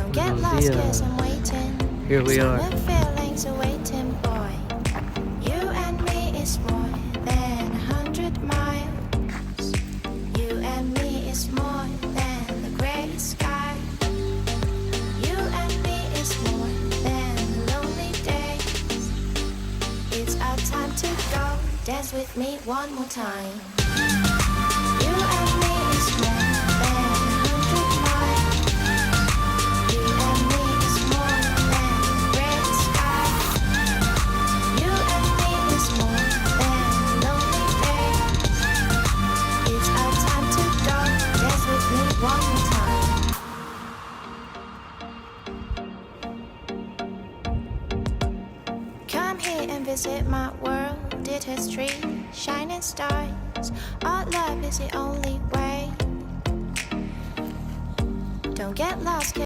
Don't get lost, cause I'm waiting. Here we are. Summer feelings are waiting, boy. You and me is more than 100 miles. You and me is more than the gray sky. You and me is more than lonely days. It's our time to go. Dance with me one more time. You and me is more than 100 miles. You and me is more than gray sky. You and me is more than lonely days. It's our time to go. Dance with me one more time. Come here and visit my world. It has trees, shining stars. Our love is the only way. Don't get lost.